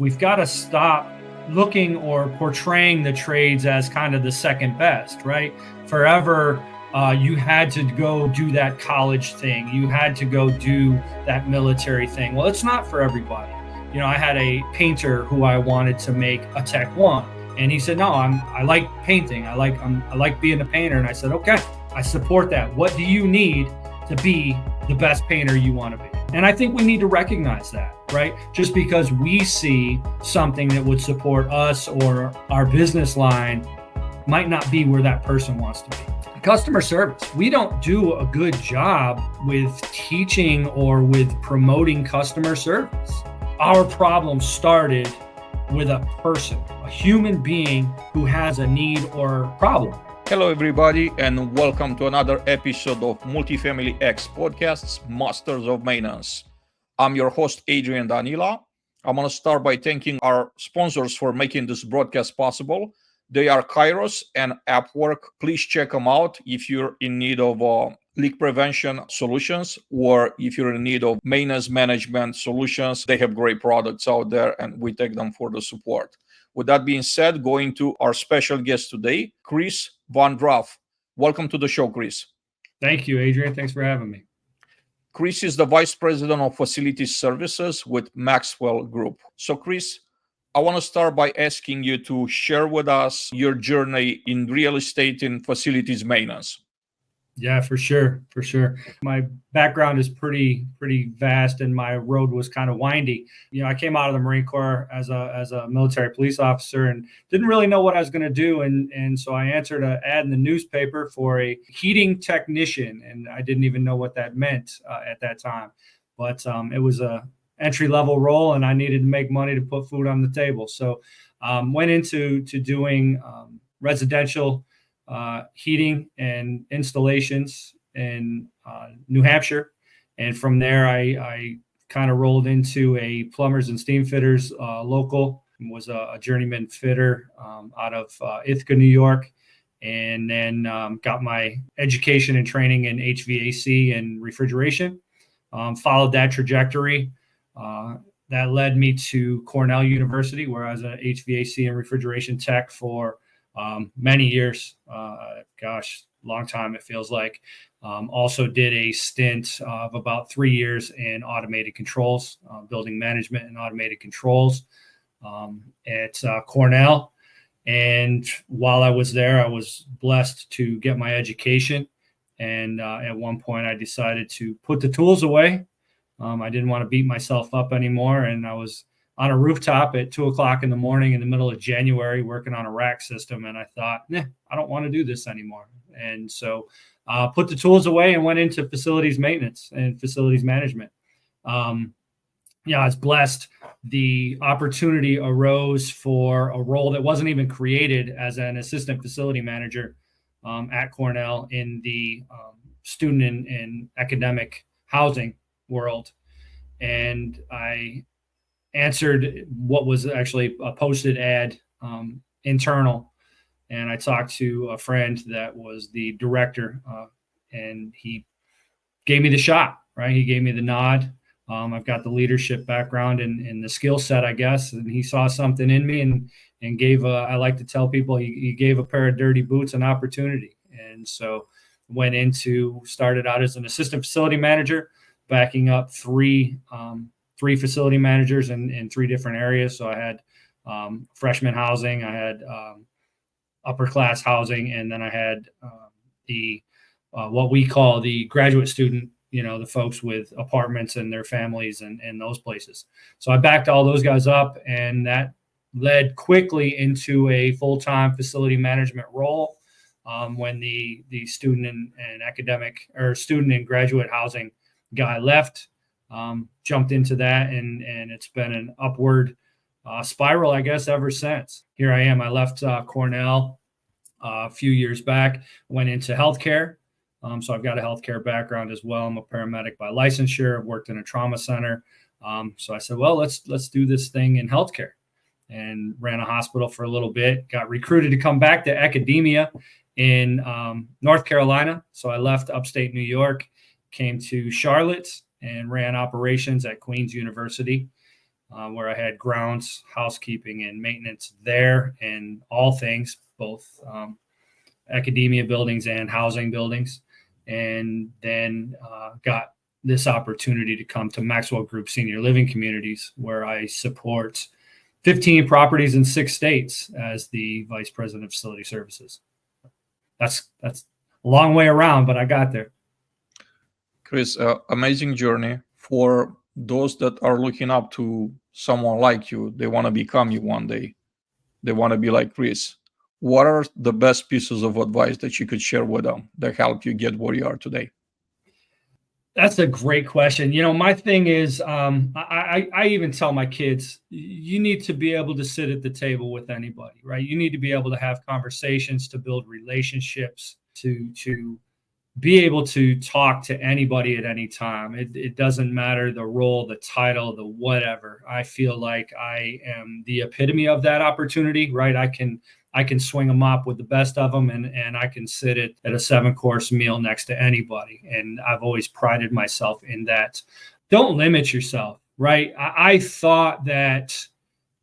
We've got to stop looking or portraying the trades as kind of the second best, right? Forever, you had to go do that college thing. You had to go do that military thing. Well, it's not for everybody. You know, I had a painter who I wanted to make a Tech 1. And he said, no, I like painting. I like being a painter. And I said, okay, I support that. What do you need to be the best painter you want to be? And I think we need to recognize that, right? Just because we see something that would support us or our business line might not be where that person wants to be. Customer service. We don't do a good job with teaching or with promoting customer service. Our problem started with a person, a human being who has a need or problem. Hello, everybody, and welcome to another episode of Multifamily X Podcast's Masters of Maintenance. I'm your host, Adrian Danila. I'm going to start by thanking our sponsors for making this broadcast possible. They are Kairos and AppWork. Please check them out if you're in need of leak prevention solutions or if you're in need of maintenance management solutions. They have great products out there, and we thank them for the support. With that being said, going to our special guest today, Chris VanDruff. Welcome to the show, Chris. Thank you, Adrian. Thanks for having me. Chris is the Vice President of Facilities Services with Maxwell Group. So, Chris, I want to start by asking you to share with us your journey in real estate and facilities maintenance. Yeah, for sure. My background is pretty vast, and my road was kind of windy. You know, I came out of the Marine Corps as a military police officer and didn't really know what I was going to do. And so I answered an ad in the newspaper for a heating technician, and I didn't even know what that meant at that time. But it was a entry-level role, and I needed to make money to put food on the table. So went into doing residential heating and installations in New Hampshire. And from there, I kind of rolled into a plumbers and steam fitters local, was a journeyman fitter out of Ithaca, New York. And then got my education and training in HVAC and refrigeration. Followed that trajectory. That led me to Cornell University, where I was an HVAC and refrigeration tech for many years. Long time it feels like. Also did a stint of about 3 years in automated controls, building management and automated controls at Cornell. And while I was there, I was blessed to get my education. And at one point I decided to put the tools away. I didn't want to beat myself up anymore. And I was on a rooftop at 2:00 in the morning in the middle of January, working on a rack system. And I thought, I don't want to do this anymore. And so put the tools away and went into facilities maintenance and facilities management. I was blessed. The opportunity arose for a role that wasn't even created as an assistant facility manager at Cornell in the student and academic housing world. And I answered what was actually a posted ad internal. And I talked to a friend that was the director and he gave me the shot, right? He gave me the nod. I've got the leadership background and the skill set, I guess. And he saw something in me and gave I like to tell people he gave a pair of dirty boots an opportunity. And so started out as an assistant facility manager, backing up three facility managers in 3 different areas. So I had freshman housing, I had upper class housing, and then I had the what we call the graduate student, the folks with apartments and their families and those places. So I backed all those guys up, and that led quickly into a full-time facility management role when the student and academic or student and graduate housing guy left. Jumped into that, and it's been an upward spiral, I guess, ever since. Here I am. I left Cornell a few years back, went into healthcare. So I've got a healthcare background as well. I'm a paramedic by licensure. I've worked in a trauma center. So I said, well, let's do this thing in healthcare, and ran a hospital for a little bit. Got recruited to come back to academia in North Carolina. So I left upstate New York, came to Charlotte, and ran operations at Queen's University. where I had grounds, housekeeping, and maintenance there, and all things, both academia buildings and housing buildings. And then got this opportunity to come to Maxwell Group Senior Living Communities, where I support 15 properties in 6 states as the Vice President of Facility Services. That's a long way around, but I got there. Chris, amazing journey. For those that are looking up to someone like you, they want to become you one day. They want to be like Chris. What are the best pieces of advice that you could share with them that help you get where you are today? That's a great question. My thing is, I even tell my kids, you need to be able to sit at the table with anybody, right? You need to be able to have conversations, to build relationships, to be able to talk to anybody at any time. It doesn't matter the role, the title, the whatever. I feel like I am the epitome of that opportunity, right? I can swing them up with the best of them, and I can sit at a 7-course meal next to anybody. And I've always prided myself in that. Don't limit yourself, right? I thought that,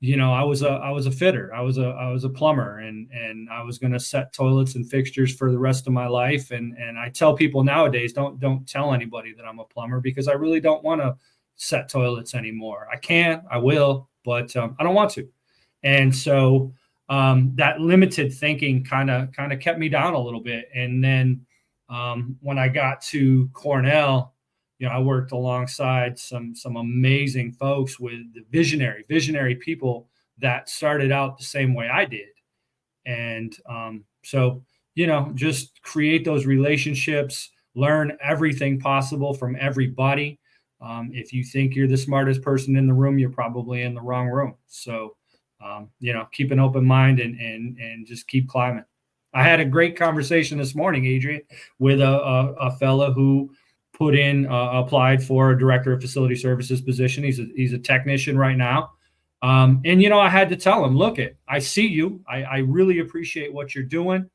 I was a fitter, I was a plumber, and I was going to set toilets and fixtures for the rest of my life. And I tell people nowadays, don't tell anybody that I'm a plumber, because I really don't want to set toilets anymore. I will, but I don't want to. And so that limited thinking kind of kept me down a little bit. And then when I got to Cornell, I worked alongside some amazing folks with the visionary people that started out the same way I did. And so, just create those relationships, learn everything possible from everybody. If you think you're the smartest person in the room, you're probably in the wrong room. So, keep an open mind and just keep climbing. I had a great conversation this morning, Adrian, with a fellow who applied for a director of facility services position. He's a technician right now. And I had to tell him, look, I see you. I really appreciate what you're doing.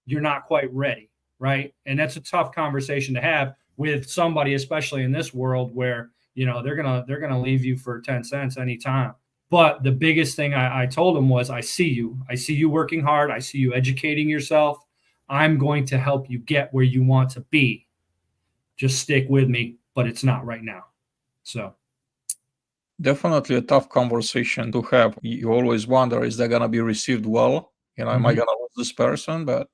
You're not quite ready. Right. And that's a tough conversation to have with somebody, especially in this world where, they're going to leave you for 10 cents anytime. But the biggest thing I told him was, I see you working hard. I see you educating yourself. I'm going to help you get where you want to be. Just stick with me, but it's not right now. So definitely a tough conversation to have. You always wonder, is that going to be received well? Am I going to lose this person? But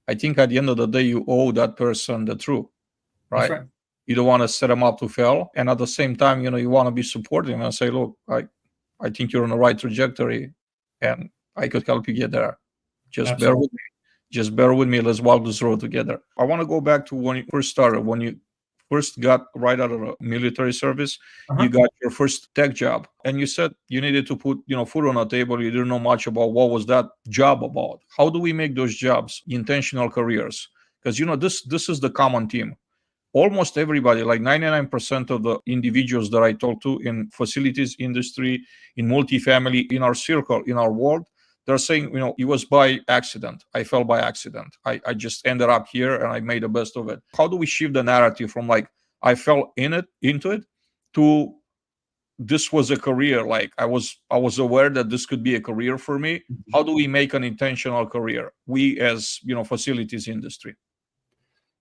I think at the end of the day, you owe that person the truth, right? That's right. You don't want to set them up to fail. And at the same time, you want to be supportive and say, look, I think you're on the right trajectory and I could help you get there. Just bear with me. Just bear with me. Let's walk this road together. I want to go back to when you first started, when you first got right out of the military service. You got your first tech job, and you said you needed to put, food on the table. You didn't know much about what was that job about. How do we make those jobs intentional careers? Because, this is the common theme. Almost everybody, like 99% of the individuals that I talk to in facilities industry, in multifamily, in our circle, in our world, they're saying, it was by accident. I fell by accident. I just ended up here and I made the best of it. How do we shift the narrative from I fell into it to this was a career? Like I was aware that this could be a career for me. How do we make an intentional career? We as, facilities industry.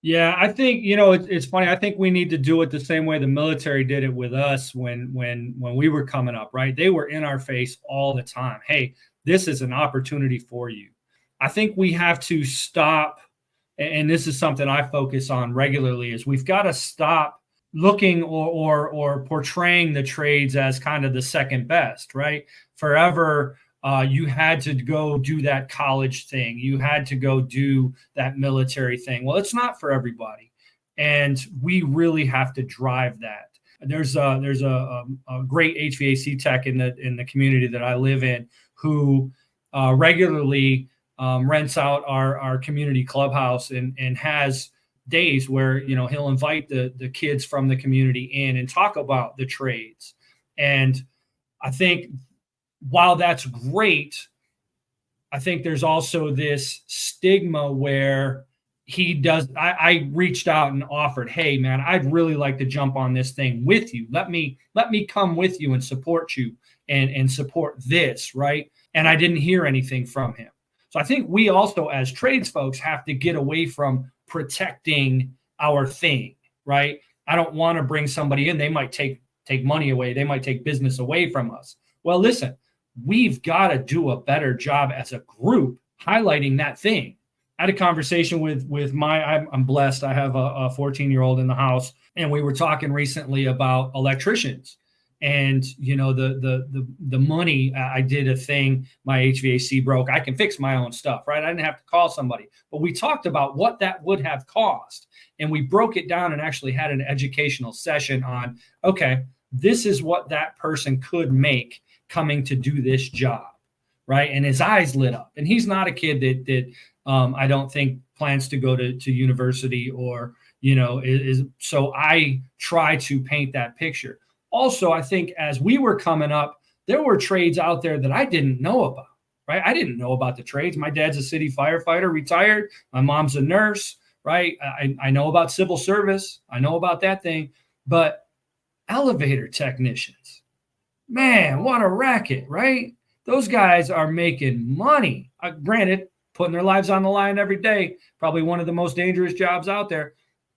Yeah, I think, it's funny. I think we need to do it the same way the military did it with us when we were coming up, right? They were in our face all the time. Hey, this is an opportunity for you. I think we have to stop, and this is something I focus on regularly, is we've got to stop looking or portraying the trades as kind of the second best, right? Forever, you had to go do that college thing. You had to go do that military thing. Well, it's not for everybody. And we really have to drive that. There's a great HVAC tech in the community that I live in who regularly rents out our community clubhouse and has days where, he'll invite the kids from the community in and talk about the trades. And I think while that's great, I think there's also this stigma where I reached out and offered, hey man, I'd really like to jump on this thing with you. Let me come with you and support you and support this, right? And I didn't hear anything from him. So I think we also, as trades folks, have to get away from protecting our thing, right? I don't want to bring somebody in. They might take money away. They might take business away from us. Well, listen, we've got to do a better job as a group highlighting that thing. I had a conversation with I'm blessed. I have a 14-year-old in the house, and we were talking recently about electricians. And the money, I did a thing, my HVAC broke. I can fix my own stuff, right? I didn't have to call somebody. But we talked about what that would have cost. And we broke it down and actually had an educational session on, okay, this is what that person could make coming to do this job, right? And his eyes lit up. And he's not a kid that I don't think plans to go to university or, so I try to paint that picture. Also, I think as we were coming up, there were trades out there that I didn't know about, right? I didn't know about the trades. My dad's a city firefighter, retired. My mom's a nurse, right? I know about civil service. I know about that thing. But elevator technicians, man, what a racket, right? Those guys are making money. Granted, putting their lives on the line every day, probably one of the most dangerous jobs out there.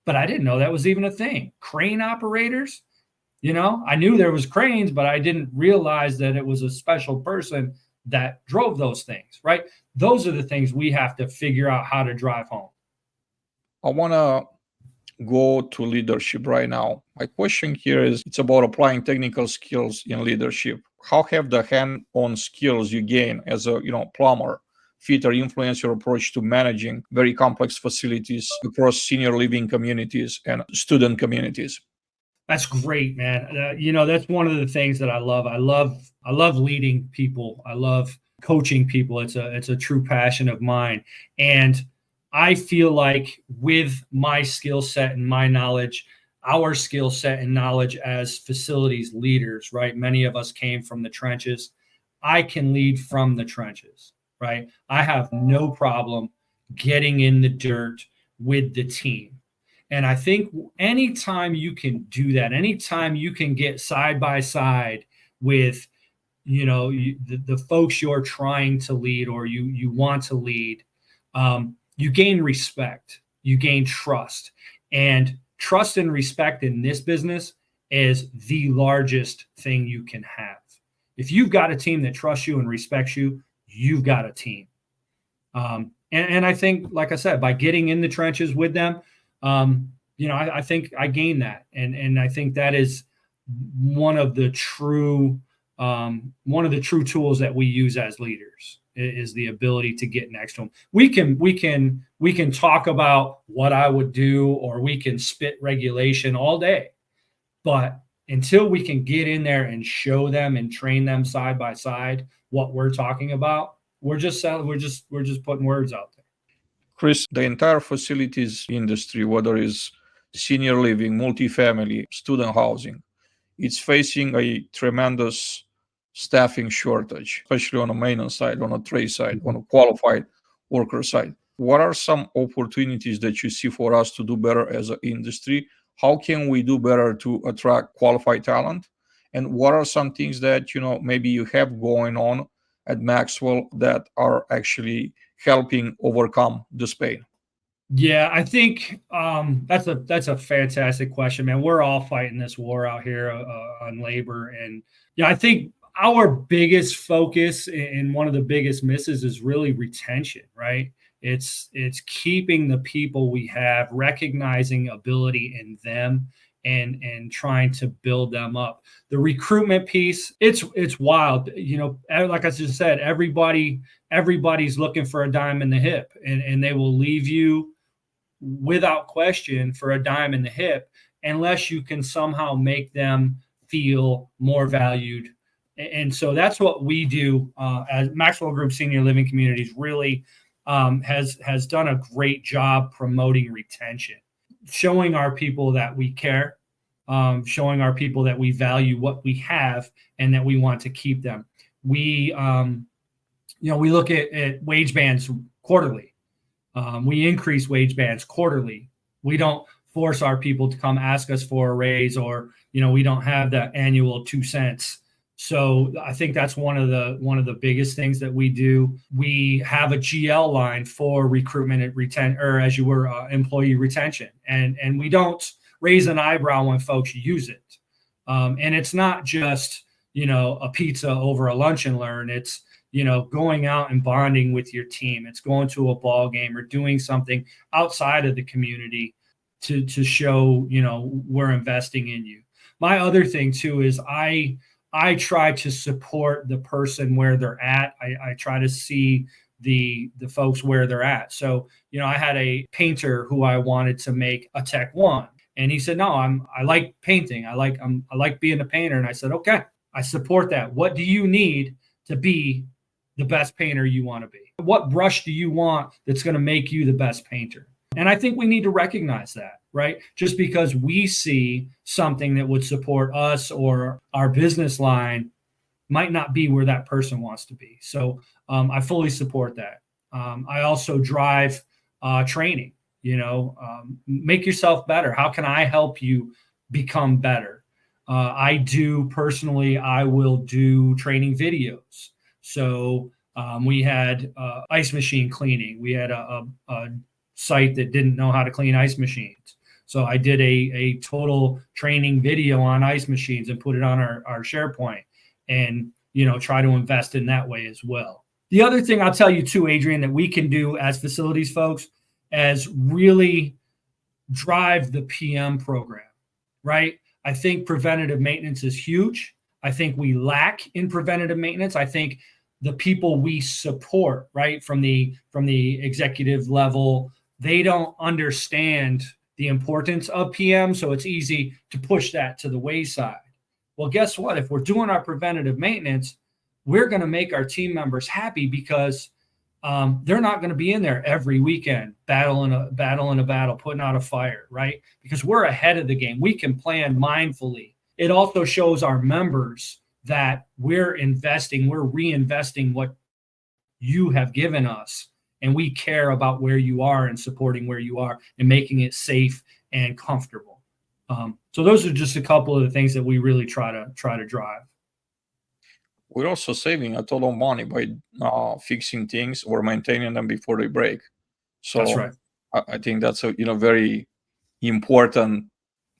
But I didn't know that was even a thing. Crane operators. I knew there was cranes, but I didn't realize that it was a special person that drove those things, right? Those are the things we have to figure out how to drive home. I want to go to leadership right now. My question here is, it's about applying technical skills in leadership. How have the hand-on skills you gain as a plumber, fitter influence your approach to managing very complex facilities across senior living communities and student communities? That's great, man. That's one of the things that I love. I love leading people. I love coaching people. It's a true passion of mine. And I feel like with my skill set and my knowledge, our skill set and knowledge as facilities leaders, right? Many of us came from the trenches. I can lead from the trenches, right? I have no problem getting in the dirt with the team. And I think anytime you can do that, anytime you can get side by side with, the folks you're trying to lead or you want to lead, you gain respect, you gain trust. And trust and respect in this business is the largest thing you can have. If you've got a team that trusts you and respects you, you've got a team. And I think, like I said, by getting in the trenches with them, I think I gained that. And I think that is one of the true tools that we use as leaders is the ability to get next to them. We can talk about what I would do, or we can spit regulation all day, but until we can get in there and show them and train them side by side what we're talking about, we're just putting words out there. Chris, the entire facilities industry, whether it's senior living, multifamily, student housing, it's facing a tremendous staffing shortage, especially on a maintenance side, on a trade side, on a qualified worker side. What are some opportunities that you see for us to do better as an industry? How can we do better to attract qualified talent? And what are some things that, maybe you have going on at Maxwell that are actually helping overcome this pain? Yeah, I think that's a fantastic question, man. We're all fighting this war out here on labor, and I think our biggest focus and one of the biggest misses is really retention, right? It's keeping the people we have, recognizing ability in them, and trying to build them up. The recruitment piece, it's wild. Like I just said, everybody's looking for a dime in the hip, and they will leave you without question for a dime in the hip unless you can somehow make them feel more valued. And so that's what we do as Maxwell Group Senior Living Communities really has done a great job promoting retention, showing our people that we care, showing our people that we value what we have and that we want to keep them. We look at wage bands quarterly. We increase wage bands quarterly. We don't force our people to come ask us for a raise, or, we don't have that annual 2 cents. So I think that's one of the biggest things that we do. We have a GL line for recruitment and employee retention, and we don't raise an eyebrow when folks use it. And it's not just, a pizza over a lunch and learn. It's, going out and bonding with your team. It's going to a ball game or doing something outside of the community to show, we're investing in you. My other thing too is I try to support the person where they're at. I try to see the folks where they're at. So, I had a painter who I wanted to make a Tech 1. And he said, no, I like painting. I like being a painter. And I said, okay, I support that. What do you need to be the best painter you want to be? What brush do you want that's going to make you the best painter? And I think we need to recognize that, right? Just because we see something that would support us or our business line might not be where that person wants to be. So I fully support that. I also drive training. Make yourself better. How can I help you become better? I will do training videos. So we had ice machine cleaning. We had a site that didn't know how to clean ice machines. So I did a total training video on ice machines and put it on our SharePoint, and, try to invest in that way as well. The other thing I'll tell you too, Adrian, that we can do as facilities folks as really drive the PM program, right? I think preventative maintenance is huge. I think we lack in preventative maintenance. I think the people we support, right, from the executive level, they don't understand the importance of PM. So it's easy to push that to the wayside. Well, guess what? If we're doing our preventative maintenance, we're going to make our team members happy because they're not going to be in there every weekend battling a battle, putting out a fire, right? Because we're ahead of the game. We can plan mindfully. It also shows our members that we're reinvesting what you have given us, and we care about where you are and supporting where you are and making it safe and comfortable. So those are just a couple of the things that we really try to drive. We're also saving a ton of money by fixing things or maintaining them before they break. So that's right. I think that's a very important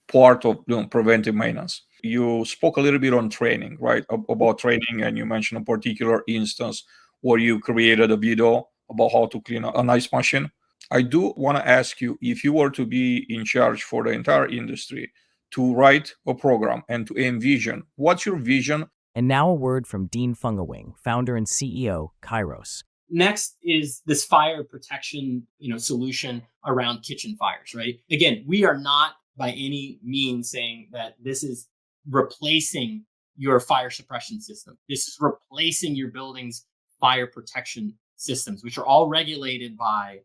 part of preventive maintenance. You spoke a little bit on training, right? About training, and you mentioned a particular instance where you created a video about how to clean an ice machine. I do want to ask you, if you were to be in charge for the entire industry, to write a program and to envision, what's your vision? And now a word from Dean Fungawing, founder and CEO, Kairos. Next is this fire protection, solution around kitchen fires, right? Again, we are not by any means saying that this is replacing your fire suppression system. This is replacing your building's fire protection systems, which are all regulated by,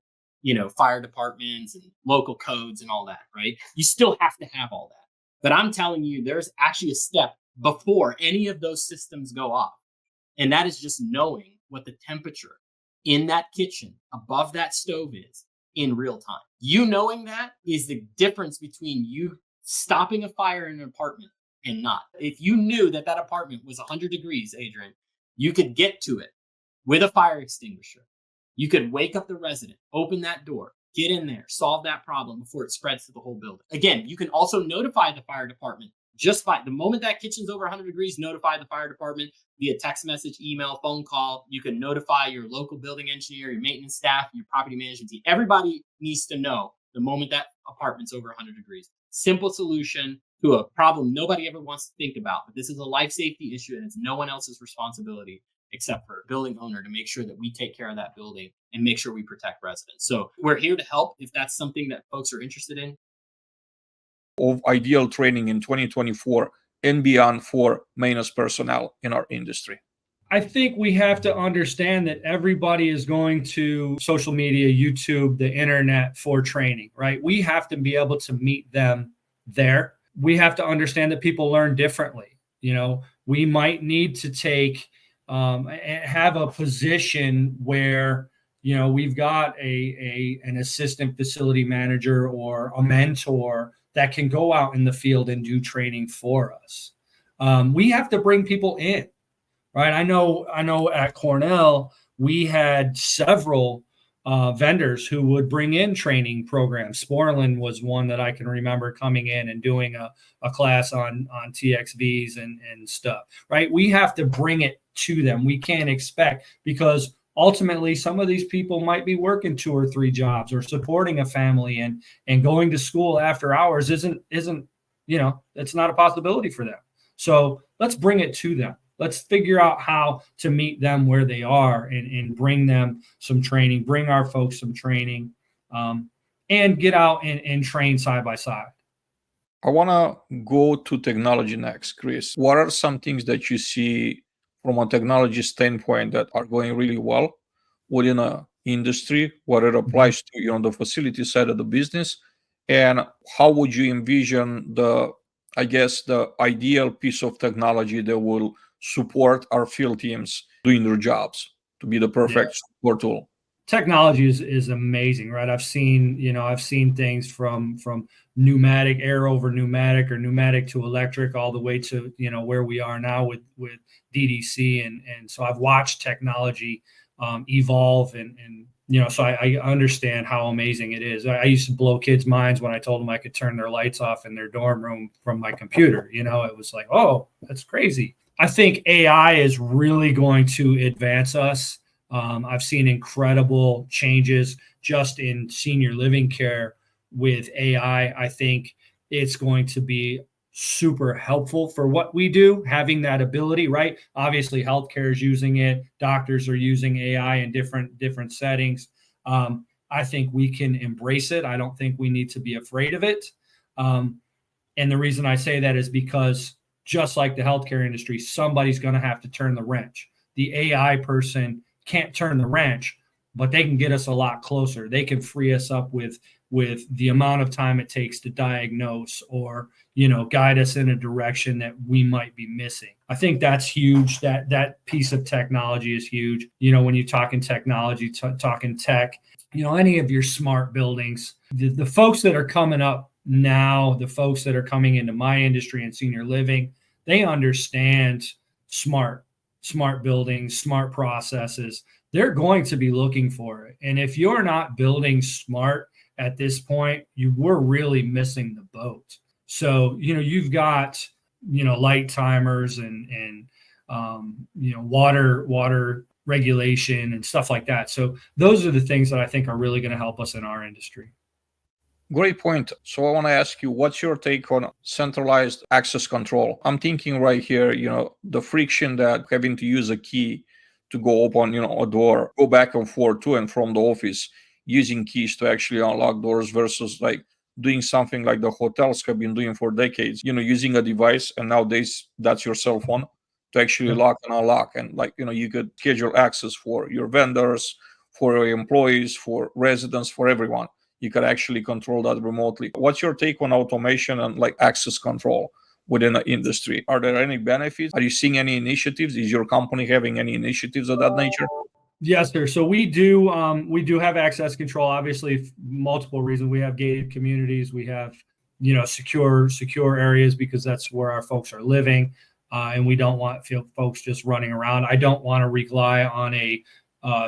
fire departments and local codes and all that, right? You still have to have all that. But I'm telling you, there's actually a step before any of those systems go off. And that is just knowing what the temperature in that kitchen above that stove is in real time. You knowing that is the difference between you stopping a fire in an apartment and not. If you knew that apartment was 100 degrees, Adrian, you could get to it with a fire extinguisher. You could wake up the resident, open that door, get in there, solve that problem before it spreads to the whole building. Again, you can also notify the fire department just by the moment that kitchen's over 100 degrees, notify the fire department via text message, email, phone call. You can notify your local building engineer, your maintenance staff, your property management team. Everybody needs to know the moment that apartment's over 100 degrees. Simple solution to a problem nobody ever wants to think about. But this is a life safety issue, and it's no one else's responsibility except for a building owner to make sure that we take care of that building and make sure we protect residents. So we're here to help if that's something that folks are interested in. Of ideal training in 2024 and beyond for maintenance personnel in our industry? I think we have to understand that everybody is going to social media, YouTube, the internet for training, right? We have to be able to meet them there. We have to understand that people learn differently. We might need to take have a position where we've got an assistant facility manager or a mentor that can go out in the field and do training for us. We have to bring people in, right? I know at Cornell, we had several vendors who would bring in training programs. Sporlin was one that I can remember coming in and doing a class on TXVs and stuff, right? We have to bring it to them. We can't expect, because ultimately some of these people might be working 2 or 3 jobs or supporting a family, and going to school after hours isn't it's not a possibility for them. So let's bring it to them. Let's figure out how to meet them where they are and bring them some training, bring our folks some training, and get out and train side by side. I want to go to technology next, Chris. What are some things that you see from a technology standpoint that are going really well within an industry, what it applies to the facility side of the business, and how would you envision the ideal piece of technology that will support our field teams doing their jobs to be the perfect support tool? Technology is amazing, right? I've seen things from pneumatic, air over pneumatic, or pneumatic to electric, all the way to where we are now with DDC, and so I've watched technology evolve, and so I understand how amazing it is. I used to blow kids' minds when I told them I could turn their lights off in their dorm room from my computer. It was like, oh, that's crazy. I think AI is really going to advance us. I've seen incredible changes just in senior living care with AI. I think it's going to be super helpful for what we do, having that ability, right? Obviously, healthcare is using it. Doctors are using AI in different settings. I think we can embrace it. I don't think we need to be afraid of it. And the reason I say that is because, just like the healthcare industry, somebody's going to have to turn the wrench. The AI person can't turn the wrench, but they can get us a lot closer. They can free us up with the amount of time it takes to diagnose, or guide us in a direction that we might be missing. I think that's huge. That piece of technology is huge. When you're talking technology, talking tech, any of your smart buildings, the folks that are coming up now, the folks that are coming into my industry in senior living, they understand smart buildings, smart processes. They're going to be looking for it. And if you're not building smart at this point, we're really missing the boat. So, you've got, light timers and water regulation and stuff like that. So those are the things that I think are really going to help us in our industry. Great point. So I want to ask you, what's your take on centralized access control? I'm thinking right here, the friction that having to use a key to go open, a door, go back and forth to and from the office, using keys to actually unlock doors, versus like doing something like the hotels have been doing for decades, using a device, and nowadays that's your cell phone, to actually lock and unlock. And you could schedule access for your vendors, for your employees, for residents, for everyone. You could actually control that remotely. What's your take on automation and access control within the industry? Are there any benefits? Are you seeing any initiatives? Is your company having any initiatives of that nature? Yes, sir. So we do have access control, obviously, for multiple reasons. We have gated communities. We have, secure areas, because that's where our folks are living. And we don't want folks just running around. I don't want to rely on a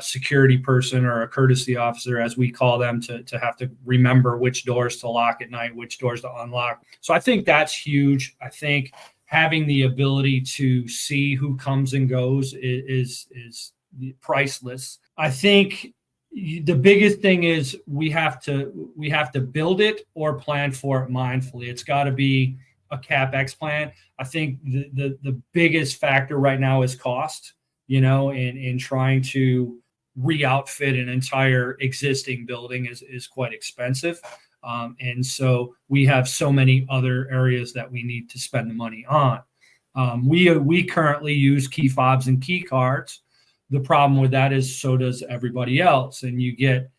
security person or a courtesy officer, as we call them, to have to remember which doors to lock at night, which doors to unlock. So I think that's huge. I think having the ability to see who comes and goes is priceless. I think the biggest thing is we have to build it or plan for it mindfully. It's got to be a CapEx plan. I think the biggest factor right now is cost. In trying to re-outfit an entire existing building is quite expensive. And so we have so many other areas that we need to spend the money on. We currently use key fobs and key cards. The problem with that is so does everybody else. And you get,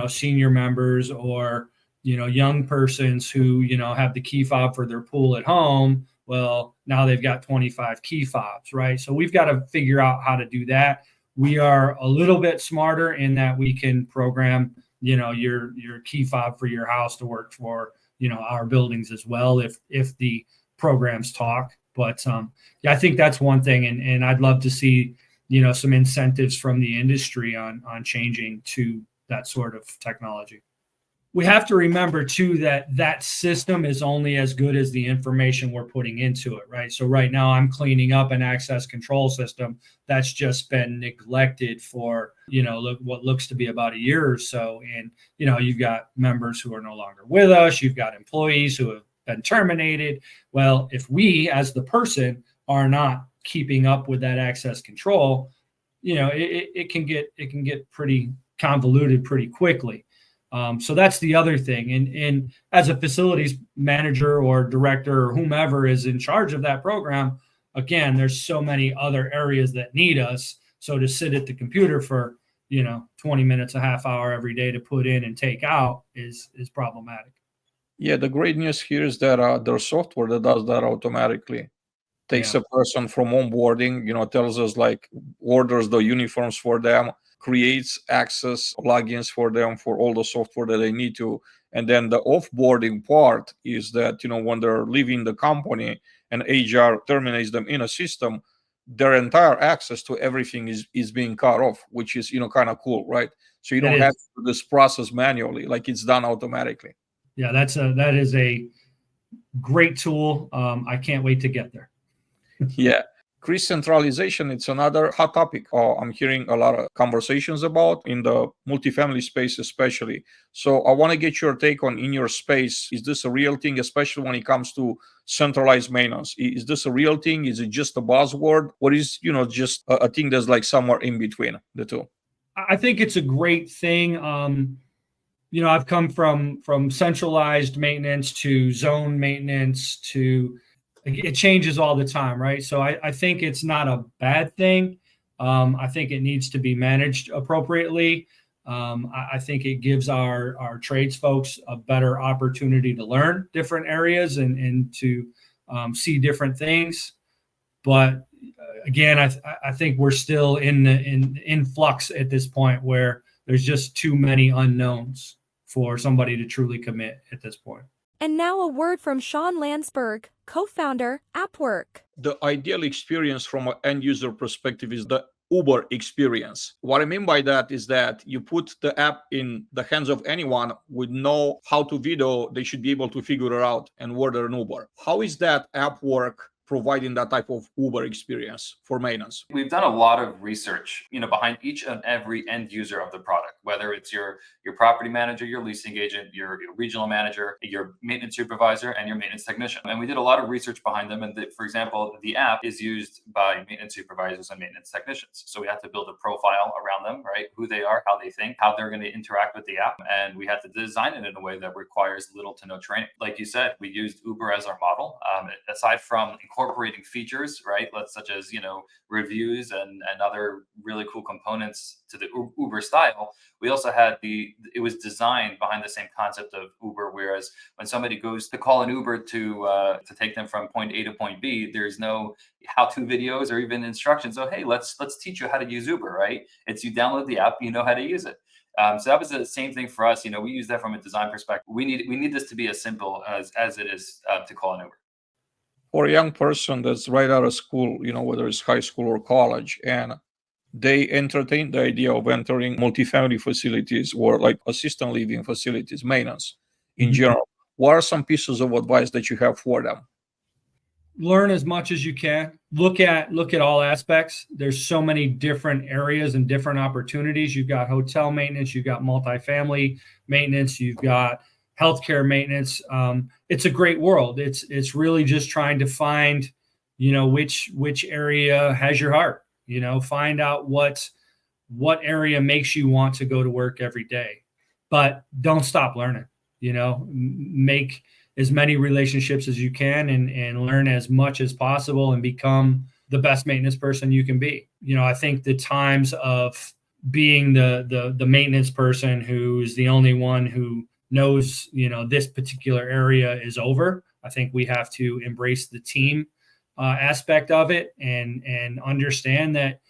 senior members or, young persons who, have the key fob for their pool at home. Well, now they've got 25 key fobs, right? So we've got to figure out how to do that. we are a little bit smarter in that we can program, your key fob for your house to work for, our buildings as well, if the programs talk. But yeah, I think that's one thing. And I'd love to see, some incentives from the industry on changing to that sort of technology. We have to remember too that system is only as good as the information we're putting into it, right? So right now I'm cleaning up an access control system that's just been neglected for, what looks to be about a year or so. And, you've got members who are no longer with us. You've got employees who have been terminated. Well, if we as the person are not keeping up with that access control, it can get pretty convoluted pretty quickly. So that's the other thing. And as a facilities manager or director or whomever is in charge of that program, again, there's so many other areas that need us. So to sit at the computer for, 20 minutes, a half hour every day to put in and take out is problematic. Yeah, the great news here is that there's software that does that automatically. Takes a person from onboarding, tells us orders the uniforms for them, creates access logins for them for all the software that they need to. And then the offboarding part is that, when they're leaving the company and HR terminates them in a system, their entire access to everything is being cut off, which is, kind of cool, right? So you don't have to do this process manually, it's done automatically. Yeah, that is a great tool. I can't wait to get there. Yeah. Chris, centralization, it's another hot topic. I'm hearing a lot of conversations about in the multifamily space, especially. So I want to get your take on, in your space, is this a real thing, especially when it comes to centralized maintenance? Is this a real thing? Is it just a buzzword? Or is, just a thing that's somewhere in between the two? I think it's a great thing. I've come from centralized maintenance to zone maintenance to, it changes all the time, right? So I think it's not a bad thing. I think it needs to be managed appropriately. I think it gives our trades folks a better opportunity to learn different areas and to see different things. But again, I think we're still in flux at this point where there's just too many unknowns for somebody to truly commit at this point. And now a word from Sean Landsberg, co-founder, AppWork. The ideal experience from an end user perspective is the Uber experience. What I mean by that is that you put the app in the hands of anyone with know how to video, they should be able to figure it out and order an Uber. How is that AppWork providing that type of Uber experience for maintenance? We've done a lot of research, behind each and every end user of the product, whether it's your property manager, your leasing agent, your regional manager, your maintenance supervisor, and your maintenance technician. And we did a lot of research behind them. And for example, the app is used by maintenance supervisors and maintenance technicians. So we have to build a profile around them, right? Who they are, how they think, how they're going to interact with the app. And we have to design it in a way that requires little to no training. Like you said, we used Uber as our model. Aside from incorporating features, right, such as reviews and other really cool components to the Uber style, we also had it was designed behind the same concept of Uber. Whereas when somebody goes to call an Uber to take them from point A to point B, there's no how-to videos or even instructions. So hey, let's teach you how to use Uber, right? It's you download the app, you know how to use it. So that was the same thing for us. We use that from a design perspective. We need this to be as simple as it is to call an Uber. For a young person that's right out of school, whether it's high school or college, and they entertain the idea of entering multifamily facilities or assisted living facilities, maintenance in general, what are some pieces of advice that you have for them? Learn as much as you can. Look at all aspects. There's so many different areas and different opportunities. You've got hotel maintenance, you've got multifamily maintenance, you've got healthcare maintenance. It's a great world. It's really just trying to find, which area has your heart. Find out what area makes you want to go to work every day, but don't stop learning. Make as many relationships as you can and learn as much as possible and become the best maintenance person you can be. I think the times of being the maintenance person who is the only one who knows, this particular area is over. I think we have to embrace the team aspect of it and understand that,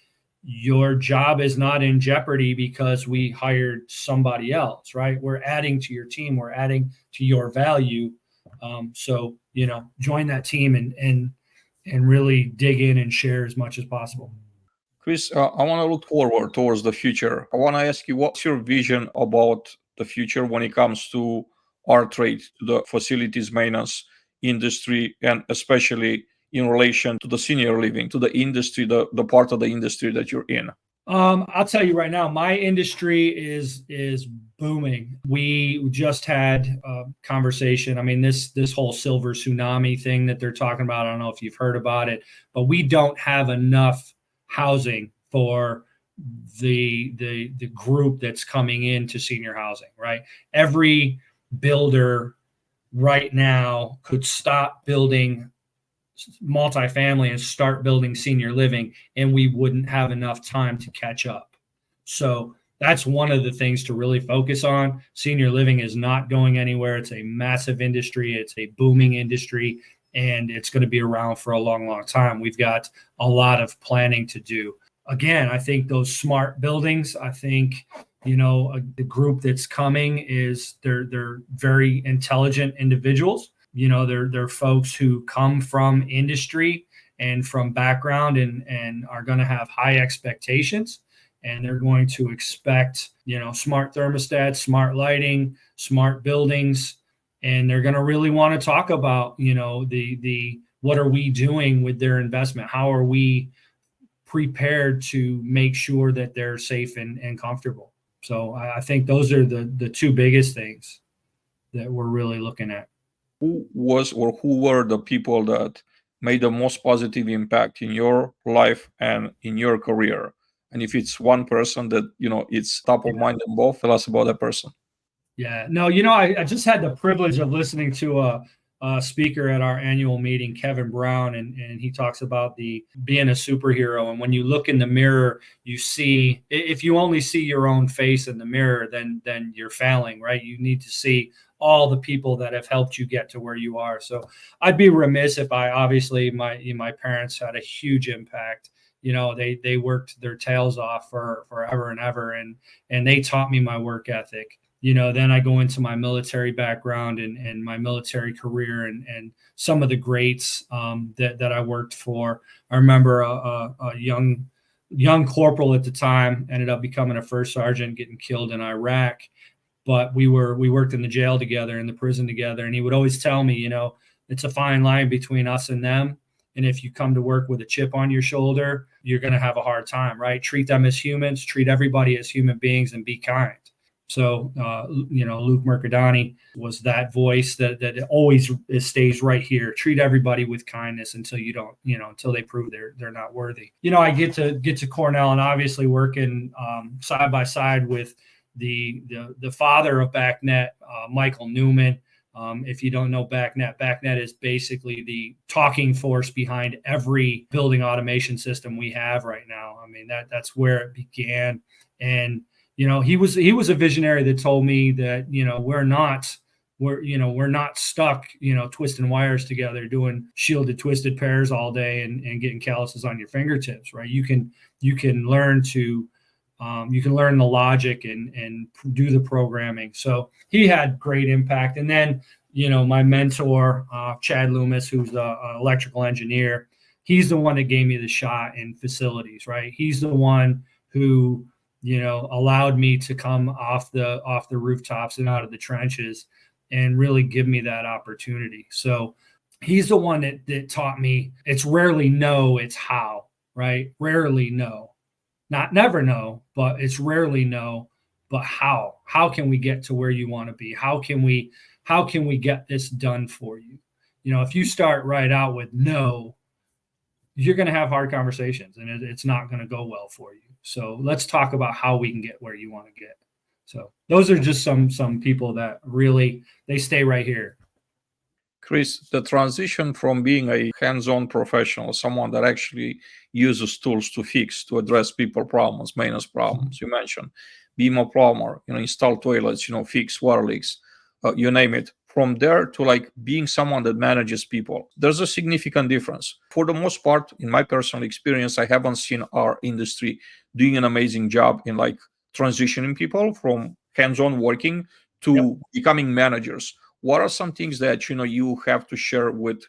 your job is not in jeopardy because we hired somebody else, right? We're adding to your team. We're adding to your value. So, join that team and really dig in and share as much as possible. Chris, I want to look forward towards the future. I want to ask you, what's your vision about the future when it comes to our trade, to the facilities maintenance industry, and especially in relation to the senior living, to the industry, the part of the industry that you're in? I'll tell you right now, my industry is booming. We just had a conversation. I mean, this whole silver tsunami thing that they're talking about, I don't know if you've heard about it, but we don't have enough housing for the group that's coming into senior housing, right? Every builder right now could stop building multifamily and start building senior living, and we wouldn't have enough time to catch up. So that's one of the things to really focus on. Senior living is not going anywhere. It's a massive industry. It's a booming industry, and it's going to be around for a long, long time. We've got a lot of planning to do. Again, I think those smart buildings, I think, the group that's coming is they're very intelligent individuals. They're folks who come from industry and from background and are going to have high expectations, and they're going to expect, smart thermostats, smart lighting, smart buildings, and they're going to really want to talk about, the what are we doing with their investment? How are we prepared to make sure that they're safe and comfortable? So I think those are the two biggest things that we're really looking at. Who were the people that made the most positive impact in your life and in your career? And if it's one person that, it's top of mind in both, tell us about that person. Yeah, no, I just had the privilege of listening to a speaker at our annual meeting, Kevin Brown, and he talks about being a superhero. And when you look in the mirror, you see, if you only see your own face in the mirror, then you're failing, right? You need to see all the people that have helped you get to where you are. So I'd be remiss if obviously my parents had a huge impact. They worked their tails off for forever and ever, and they taught me my work ethic. Then I go into my military background and my military career and some of the greats that I worked for. I remember a young corporal at the time ended up becoming a first sergeant, getting killed in Iraq. But we worked in the jail together, in the prison together. And he would always tell me, it's a fine line between us and them. And if you come to work with a chip on your shoulder, you're going to have a hard time, right? Treat them as humans, treat everybody as human beings, and be kind. So, Luke Mercadani was that voice that always stays right here. Treat everybody with kindness until you don't, until they prove they're not worthy. I get to Cornell and obviously working side by side with the father of BACnet, Michael Newman. If you don't know BACnet is basically the talking force behind every building automation system we have right now. I mean, that's where it began. And he was a visionary that told me that we're not stuck twisting wires together, doing shielded twisted pairs all day and getting calluses on your fingertips, right? You can learn to you can learn the logic and do the programming. So he had great impact. And then, my mentor, Chad Loomis, who's an electrical engineer, he's the one that gave me the shot in facilities, right? He's the one who, allowed me to come off the rooftops and out of the trenches and really give me that opportunity. So he's the one that taught me it's rarely no, it's how, right? Rarely no. Not never no, but it's rarely no, but how? How can we get to where you want to be? How can we get this done for you? If you start right out with no, you're going to have hard conversations and it's not going to go well for you. So let's talk about how we can get where you want to get. So those are just some people that really, they stay right here. Chris, the transition from being a hands-on professional, someone that actually uses tools to address people problems, maintenance problems, you mentioned, being a plumber, install toilets, fix water leaks, you name it, from there to like being someone that manages people, there's a significant difference. For the most part, in my personal experience, I haven't seen our industry doing an amazing job in like transitioning people from hands-on working to becoming managers. What are some things that you have to share with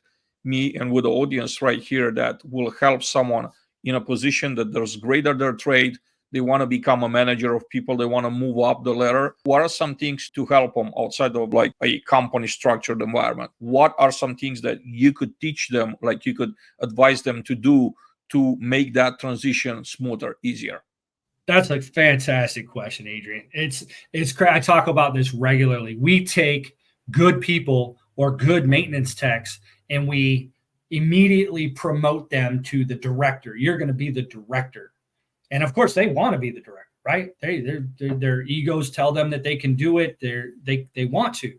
me and with the audience right here that will help someone in a position that there's great at their trade, they want to become a manager of people, they want to move up the ladder? What are some things to help them outside of like a company structured environment? What are some things that you could teach them, like you could advise them to do to make that transition smoother, easier? That's a fantastic question, Adrian. It's I talk about this regularly. We take good people or good maintenance techs and we immediately promote them to the director. You're going to be the director. And of course they want to be the director, right? Their egos tell them that they can do it. They want to,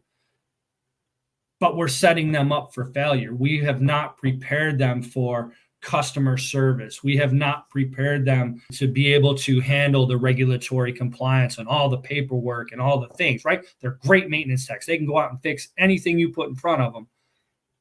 but we're setting them up for failure. We have not prepared them for customer service. We have not prepared them to be able to handle the regulatory compliance and all the paperwork and all the things, right? They're great maintenance techs. They can go out and fix anything you put in front of them,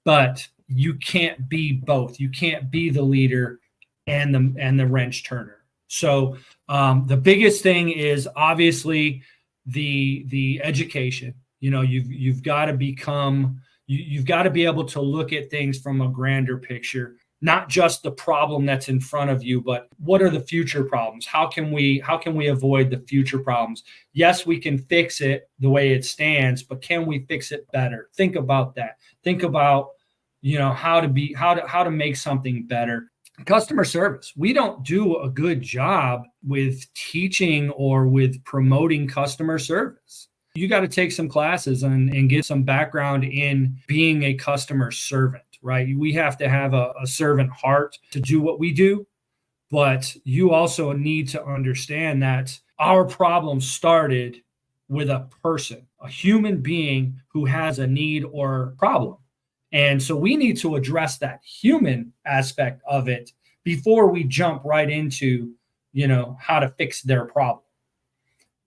but you can't be both. You can't be the leader and the wrench turner. So the biggest thing is obviously the education. You've got to become, you've got to be able to look at things from a grander picture, not just the problem that's in front of you, but what are the future problems? How can we avoid the future problems? Yes, we can fix it the way it stands, but can we fix it better? Think about that. Think about, how to make something better. Customer service. We don't do a good job with teaching or with promoting customer service. You got to take some classes and get some background in being a customer servant, right? We have to have a servant heart to do what we do, but you also need to understand that our problem started with a person, a human being who has a need or problem. And so we need to address that human aspect of it before we jump right into, how to fix their problem.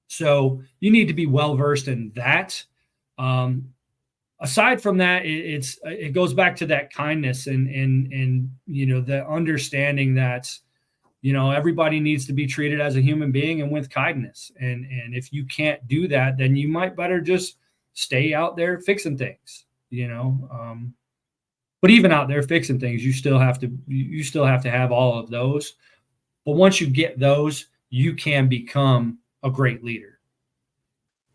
So you need to be well-versed in that. Aside from that, it goes back to that kindness and the understanding that, everybody needs to be treated as a human being and with kindness. And if you can't do that, then you might better just stay out there fixing things, but even out there fixing things, you still have to have all of those. But once you get those, you can become a great leader.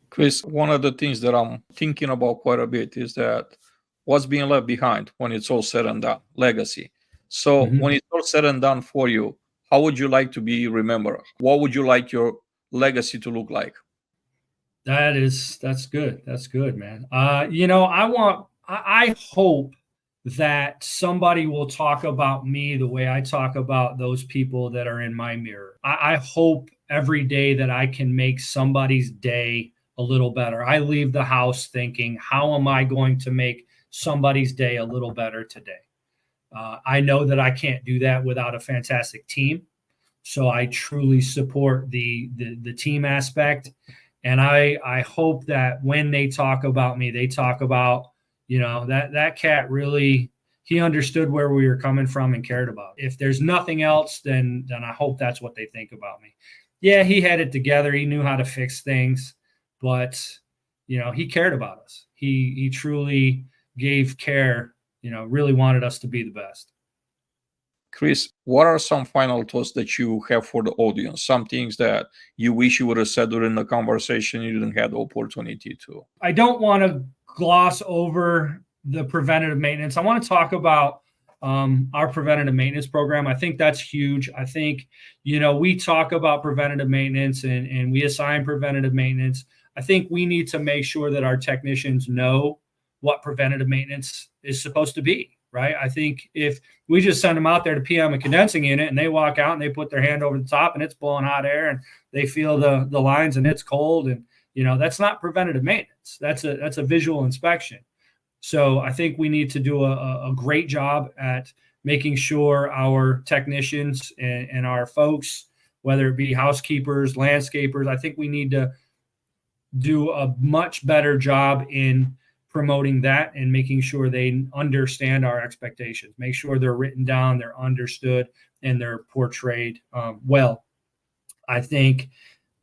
Chris, one of the things that I'm thinking about quite a bit is that what's being left behind when it's all said and done, legacy. So when it's all said and done for you, how would you like to be remembered? What would you like your legacy to look like? That's good. That's good, man. I hope that somebody will talk about me the way I talk about those people that are in my mirror. I hope every day that I can make somebody's day a little better. I leave the house thinking, how am I going to make somebody's day a little better today? I know that I can't do that without a fantastic team. So I truly support the team aspect. And I hope that when they talk about me, they talk about, that cat really, he understood where we were coming from and cared about. If there's nothing else, then I hope that's what they think about me. Yeah, he had it together. He knew how to fix things, but he cared about us. He truly gave care, really wanted us to be the best. Chris, what are some final thoughts that you have for the audience? Some things that you wish you would have said during the conversation you didn't have the opportunity to. I don't want to gloss over the preventative maintenance. I want to talk about our preventative maintenance program. I think that's huge. I think, we talk about preventative maintenance and we assign preventative maintenance. I think we need to make sure that our technicians know what preventative maintenance is supposed to be, right? I think if we just send them out there to PM a condensing unit and they walk out and they put their hand over the top and it's blowing hot air and they feel the lines and it's cold and, that's not preventative maintenance. That's a visual inspection. So I think we need to do a great job at making sure our technicians and our folks, whether it be housekeepers, landscapers, I think we need to do a much better job in promoting that and making sure they understand our expectations, make sure they're written down, they're understood, and they're portrayed well. I think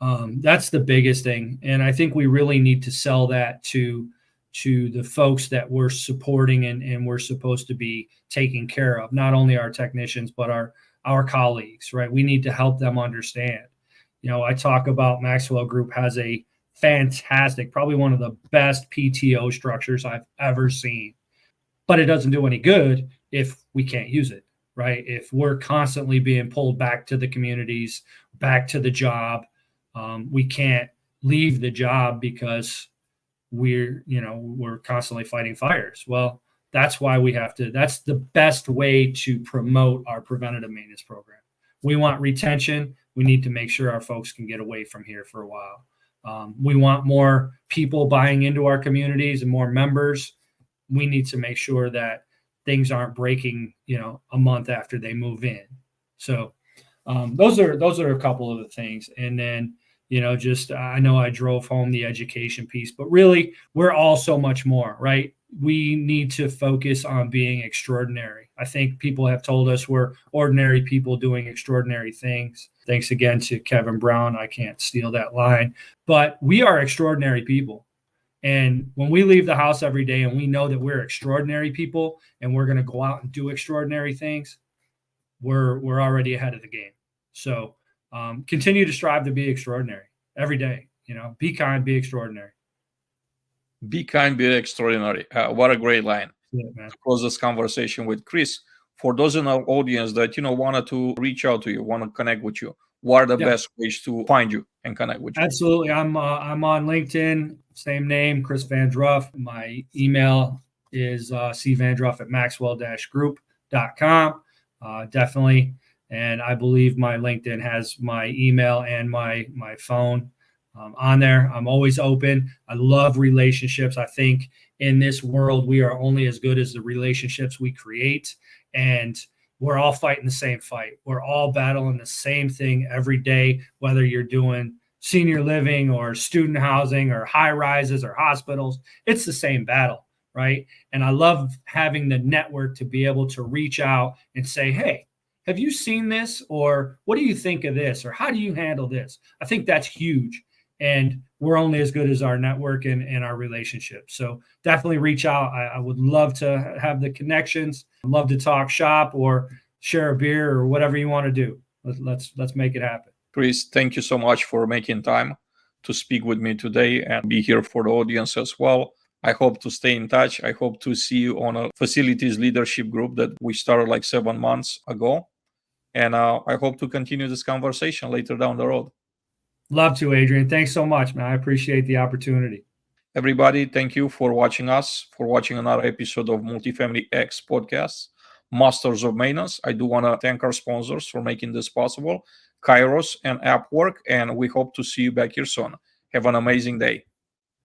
that's the biggest thing. And I think we really need to sell that to the folks that we're supporting and we're supposed to be taking care of, not only our technicians, but our colleagues, right? We need to help them understand. I talk about Maxwell Group has a fantastic, probably one of the best PTO structures I've ever seen, but it doesn't do any good if we can't use it, right? If we're constantly being pulled back to the communities, back to the job, we can't leave the job because we're constantly fighting fires. Well, that's why that's the best way to promote our preventative maintenance program. We want retention. We need to make sure our folks can get away from here for a while. We want more people buying into our communities and more members. We need to make sure that things aren't breaking, a month after they move in. So those are a couple of the things. And then, I know I drove home the education piece, but really we're all so much more, right? We need to focus on being extraordinary. I think people have told us we're ordinary people doing extraordinary things. Thanks again to Kevin Brown. I can't steal that line, but we are extraordinary people. And when we leave the house every day and we know that we're extraordinary people and we're going to go out and do extraordinary things, we're already ahead of the game. So continue to strive to be extraordinary every day. Be kind, be extraordinary. Be kind, be extraordinary. What a great line to close this conversation with. Chris, for those in our audience that wanted to reach out to you, want to connect with you, what are the best ways to find you and connect with you? Absolutely. I'm on LinkedIn, same name, Chris VanDruff. My email is cvandruff@maxwell-group.com. Definitely. And I believe my LinkedIn has my email and my phone on there. I'm always open. I love relationships. I think in this world, we are only as good as the relationships we create. And we're all fighting the same fight. We're all battling the same thing every day, whether you're doing senior living or student housing or high rises or hospitals. It's the same battle, right? And I love having the network to be able to reach out and say, hey, have you seen this? Or what do you think of this? Or how do you handle this? I think that's huge. And we're only as good as our network and our relationships. So definitely reach out. I would love to have the connections. I'd love to talk shop or share a beer or whatever you want to do. Let's make it happen. Chris, thank you so much for making time to speak with me today and be here for the audience as well. I hope to stay in touch. I hope to see you on a facilities leadership group that we started like 7 months ago. And I hope to continue this conversation later down the road. Love to, Adrian. Thanks so much, man. I appreciate the opportunity. Everybody, thank you for watching us, for watching another episode of Multifamily X Podcasts, Masters of Maintenance. I do want to thank our sponsors for making this possible, Kairos and AppWork, and we hope to see you back here soon. Have an amazing day.